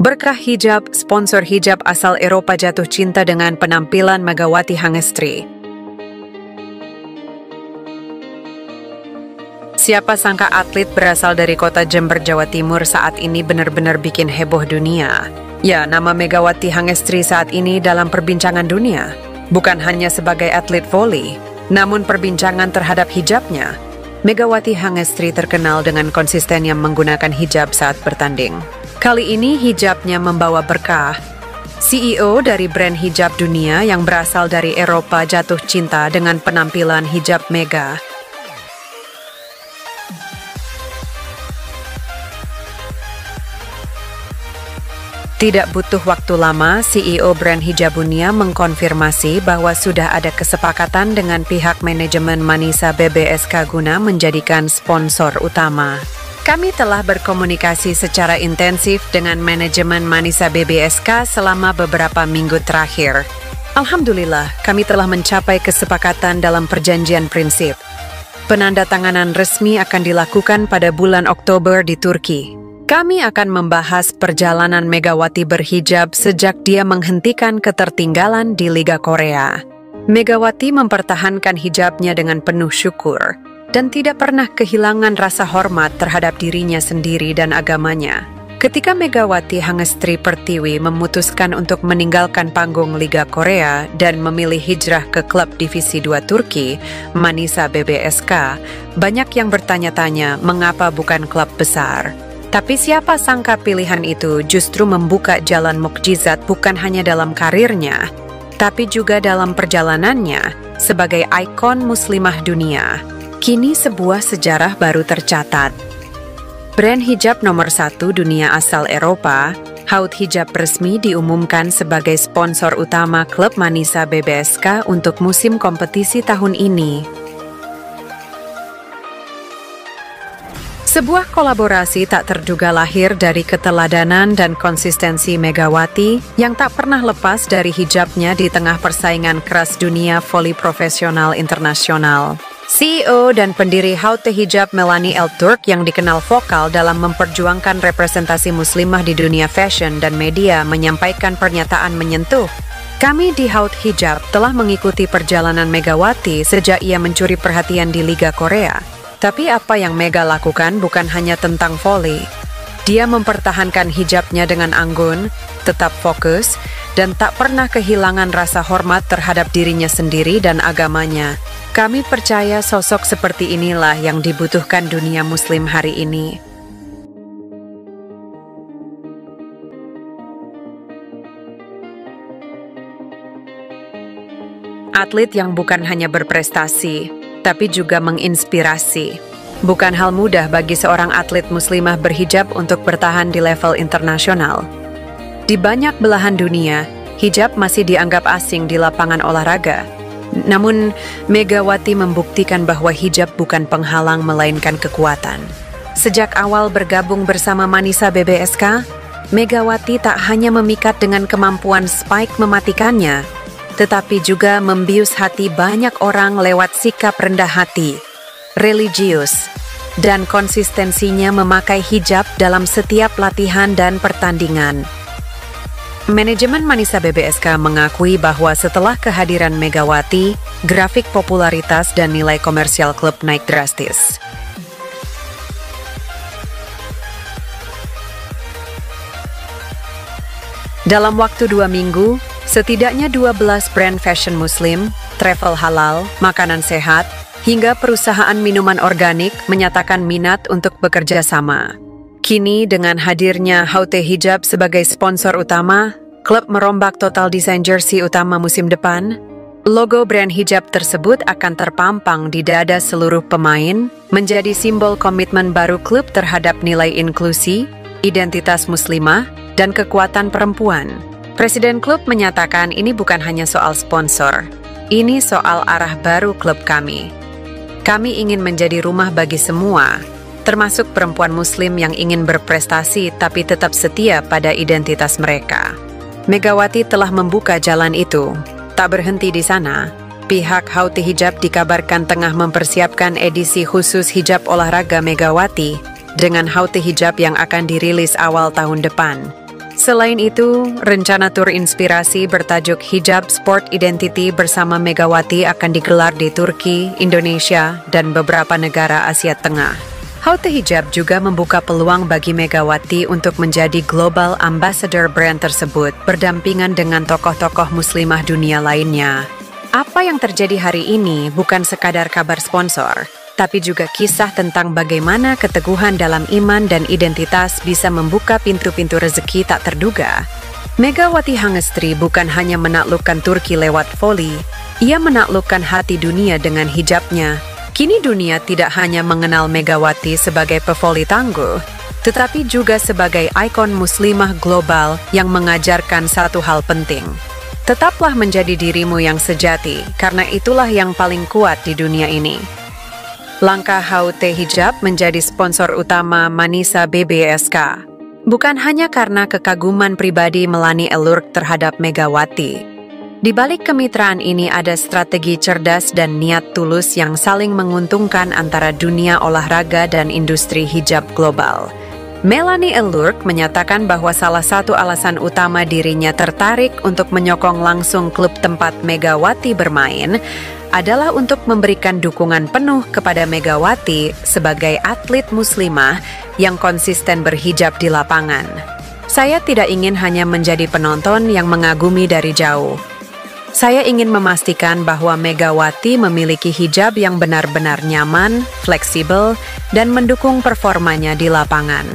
Berkah hijab, sponsor hijab asal Eropa jatuh cinta dengan penampilan Megawati Hangestri. Siapa sangka atlet berasal dari kota Jember, Jawa Timur saat ini benar-benar bikin heboh dunia. Ya, nama Megawati Hangestri saat ini dalam perbincangan dunia. Bukan hanya sebagai atlet voli, namun perbincangan terhadap hijabnya. Megawati Hangestri terkenal dengan konsistennya menggunakan hijab saat bertanding. Kali ini hijabnya membawa berkah. CEO dari brand hijab dunia yang berasal dari Eropa jatuh cinta dengan penampilan hijab Mega. Tidak butuh waktu lama, CEO brand hijab dunia mengkonfirmasi bahwa sudah ada kesepakatan dengan pihak manajemen Manisa BBSK guna menjadikan sponsor utama. Kami telah berkomunikasi secara intensif dengan manajemen Manisa BBSK selama beberapa minggu terakhir. Alhamdulillah, kami telah mencapai kesepakatan dalam perjanjian prinsip. Penandatanganan resmi akan dilakukan pada bulan Oktober di Turki. Kami akan membahas perjalanan Megawati berhijab sejak dia menghentikan ketertinggalan di Liga Korea. Megawati mempertahankan hijabnya dengan penuh syukur dan tidak pernah kehilangan rasa hormat terhadap dirinya sendiri dan agamanya. Ketika Megawati Hangestri Pertiwi memutuskan untuk meninggalkan panggung Liga Korea dan memilih hijrah ke klub Divisi 2 Turki, Manisa BBSK, banyak yang bertanya-tanya mengapa bukan klub besar. Tapi siapa sangka pilihan itu justru membuka jalan mukjizat bukan hanya dalam karirnya, tapi juga dalam perjalanannya sebagai ikon muslimah dunia. Kini sebuah sejarah baru tercatat. Brand hijab nomor 1 dunia asal Eropa, Haute Hijab resmi diumumkan sebagai sponsor utama klub Manisa BBSK untuk musim kompetisi tahun ini. Sebuah kolaborasi tak terduga lahir dari keteladanan dan konsistensi Megawati yang tak pernah lepas dari hijabnya di tengah persaingan keras dunia voli profesional internasional. CEO dan pendiri Haute Hijab Melanie Elturk yang dikenal vokal dalam memperjuangkan representasi muslimah di dunia fashion dan media menyampaikan pernyataan menyentuh. Kami di Haute Hijab telah mengikuti perjalanan Megawati sejak ia mencuri perhatian di Liga Korea. Tapi apa yang Mega lakukan bukan hanya tentang voli. Dia mempertahankan hijabnya dengan anggun, tetap fokus, dan tak pernah kehilangan rasa hormat terhadap dirinya sendiri dan agamanya. Kami percaya sosok seperti inilah yang dibutuhkan dunia muslim hari ini. Atlet yang bukan hanya berprestasi, tapi juga menginspirasi. Bukan hal mudah bagi seorang atlet muslimah berhijab untuk bertahan di level internasional. Di banyak belahan dunia, hijab masih dianggap asing di lapangan olahraga. Namun, Megawati membuktikan bahwa hijab bukan penghalang melainkan kekuatan. Sejak awal bergabung bersama Manisa BBSK, Megawati tak hanya memikat dengan kemampuan spike mematikannya, tetapi juga membius hati banyak orang lewat sikap rendah hati, religius, dan konsistensinya memakai hijab dalam setiap latihan dan pertandingan. Manajemen Manisa BBSK mengakui bahwa setelah kehadiran Megawati, grafik popularitas dan nilai komersial klub naik drastis. Dalam waktu 2 minggu, setidaknya 12 brand fashion muslim, travel halal, makanan sehat, hingga perusahaan minuman organik menyatakan minat untuk bekerja sama. Kini dengan hadirnya Haute Hijab sebagai sponsor utama, klub merombak total desain jersey utama musim depan. Logo brand hijab tersebut akan terpampang di dada seluruh pemain, menjadi simbol komitmen baru klub terhadap nilai inklusi, identitas muslimah, dan kekuatan perempuan. Presiden klub menyatakan ini bukan hanya soal sponsor, ini soal arah baru klub kami. Kami ingin menjadi rumah bagi semua, termasuk perempuan muslim yang ingin berprestasi tapi tetap setia pada identitas mereka. Megawati telah membuka jalan itu. Tak berhenti di sana, pihak Haute Hijab dikabarkan tengah mempersiapkan edisi khusus hijab olahraga Megawati dengan Haute Hijab yang akan dirilis awal tahun depan. Selain itu, rencana tur inspirasi bertajuk Hijab Sport Identity bersama Megawati akan digelar di Turki, Indonesia, dan beberapa negara Asia Tengah. Haute Hijab juga membuka peluang bagi Megawati untuk menjadi Global Ambassador brand tersebut berdampingan dengan tokoh-tokoh muslimah dunia lainnya. Apa yang terjadi hari ini bukan sekadar kabar sponsor, tapi juga kisah tentang bagaimana keteguhan dalam iman dan identitas bisa membuka pintu-pintu rezeki tak terduga. Megawati Hangestri bukan hanya menaklukkan Turki lewat voli, ia menaklukkan hati dunia dengan hijabnya. Kini dunia tidak hanya mengenal Megawati sebagai pevoli tangguh, tetapi juga sebagai ikon muslimah global yang mengajarkan satu hal penting. Tetaplah menjadi dirimu yang sejati, karena itulah yang paling kuat di dunia ini. Langkah Haute Hijab menjadi sponsor utama Manisa BBSK bukan hanya karena kekaguman pribadi Melanie Elurk terhadap Megawati. Di balik kemitraan ini ada strategi cerdas dan niat tulus yang saling menguntungkan antara dunia olahraga dan industri hijab global. Melanie Elurk menyatakan bahwa salah satu alasan utama dirinya tertarik untuk menyokong langsung klub tempat Megawati bermain adalah untuk memberikan dukungan penuh kepada Megawati sebagai atlet muslimah yang konsisten berhijab di lapangan. Saya tidak ingin hanya menjadi penonton yang mengagumi dari jauh. Saya ingin memastikan bahwa Megawati memiliki hijab yang benar-benar nyaman, fleksibel, dan mendukung performanya di lapangan.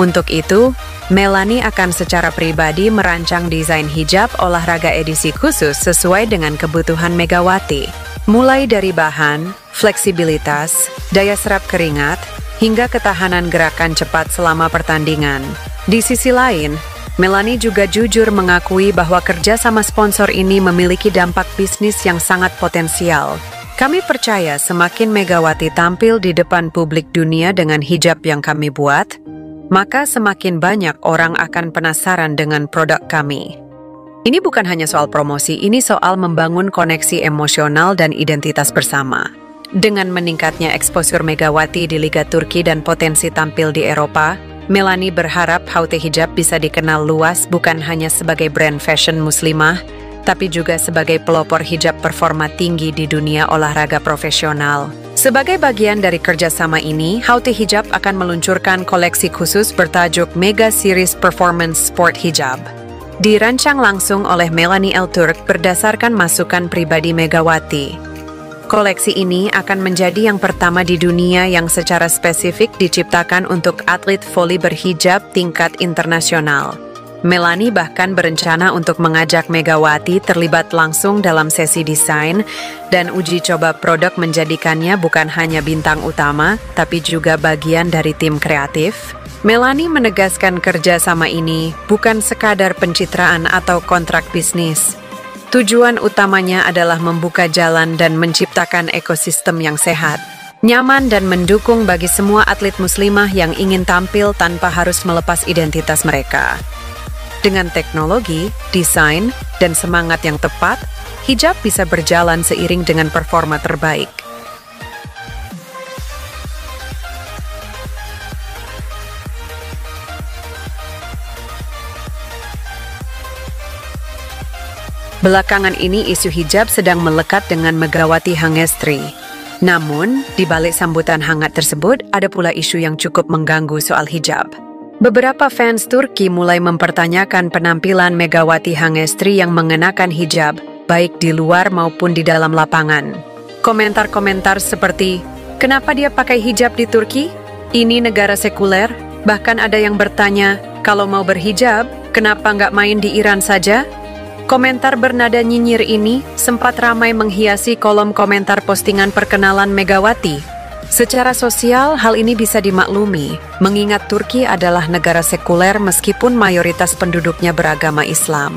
Untuk itu, Melanie akan secara pribadi merancang desain hijab olahraga edisi khusus sesuai dengan kebutuhan Megawati, mulai dari bahan, fleksibilitas, daya serap keringat, hingga ketahanan gerakan cepat selama pertandingan. Di sisi lain, Melanie juga jujur mengakui bahwa kerja sama sponsor ini memiliki dampak bisnis yang sangat potensial. Kami percaya semakin Megawati tampil di depan publik dunia dengan hijab yang kami buat, maka semakin banyak orang akan penasaran dengan produk kami. Ini bukan hanya soal promosi, ini soal membangun koneksi emosional dan identitas bersama. Dengan meningkatnya eksposur Megawati di Liga Turki dan potensi tampil di Eropa, Melanie berharap Haute Hijab bisa dikenal luas bukan hanya sebagai brand fashion muslimah, tapi juga sebagai pelopor hijab performa tinggi di dunia olahraga profesional. Sebagai bagian dari kerjasama ini, Haute Hijab akan meluncurkan koleksi khusus bertajuk Mega Series Performance Sport Hijab. Dirancang langsung oleh Melanie Elturk berdasarkan masukan pribadi Megawati. Koleksi ini akan menjadi yang pertama di dunia yang secara spesifik diciptakan untuk atlet voli berhijab tingkat internasional. Melanie bahkan berencana untuk mengajak Megawati terlibat langsung dalam sesi desain dan uji coba produk, menjadikannya bukan hanya bintang utama, tapi juga bagian dari tim kreatif. Melanie menegaskan kerja sama ini bukan sekadar pencitraan atau kontrak bisnis. Tujuan utamanya adalah membuka jalan dan menciptakan ekosistem yang sehat, nyaman dan mendukung bagi semua atlet muslimah yang ingin tampil tanpa harus melepas identitas mereka. Dengan teknologi, desain, dan semangat yang tepat, hijab bisa berjalan seiring dengan performa terbaik. Belakangan ini isu hijab sedang melekat dengan Megawati Hangestri. Namun, di balik sambutan hangat tersebut, ada pula isu yang cukup mengganggu soal hijab. Beberapa fans Turki mulai mempertanyakan penampilan Megawati Hangestri yang mengenakan hijab, baik di luar maupun di dalam lapangan. Komentar-komentar seperti, kenapa dia pakai hijab di Turki? Ini negara sekuler. Bahkan ada yang bertanya, kalau mau berhijab, kenapa nggak main di Iran saja? Komentar bernada nyinyir ini sempat ramai menghiasi kolom komentar postingan perkenalan Megawati. Secara sosial, hal ini bisa dimaklumi, mengingat Turki adalah negara sekuler meskipun mayoritas penduduknya beragama Islam.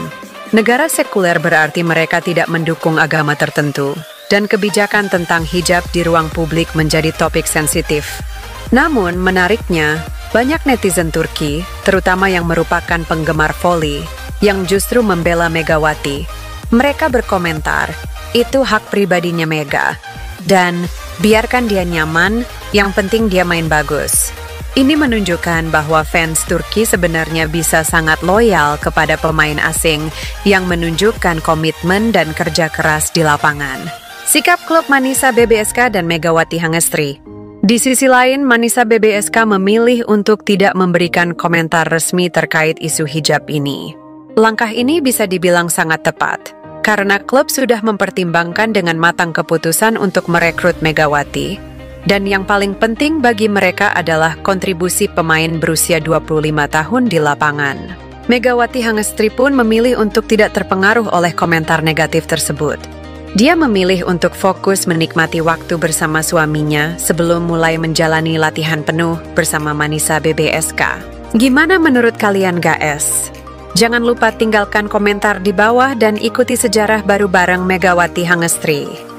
Negara sekuler berarti mereka tidak mendukung agama tertentu, dan kebijakan tentang hijab di ruang publik menjadi topik sensitif. Namun, menariknya, banyak netizen Turki, terutama yang merupakan penggemar voli, yang justru membela Megawati. Mereka berkomentar, itu hak pribadinya Mega, dan biarkan dia nyaman, yang penting dia main bagus. Ini menunjukkan bahwa fans Turki sebenarnya bisa sangat loyal kepada pemain asing yang menunjukkan komitmen dan kerja keras di lapangan. Sikap klub Manisa BBSK dan Megawati Hangestri. Di sisi lain, Manisa BBSK memilih untuk tidak memberikan komentar resmi terkait isu hijab ini. Langkah ini bisa dibilang sangat tepat, karena klub sudah mempertimbangkan dengan matang keputusan untuk merekrut Megawati. Dan yang paling penting bagi mereka adalah kontribusi pemain berusia 25 tahun di lapangan. Megawati Hangestri pun memilih untuk tidak terpengaruh oleh komentar negatif tersebut. Dia memilih untuk fokus menikmati waktu bersama suaminya sebelum mulai menjalani latihan penuh bersama Manisa BBSK. Gimana menurut kalian guys? Jangan lupa tinggalkan komentar di bawah dan ikuti sejarah baru bareng Megawati Hangestri.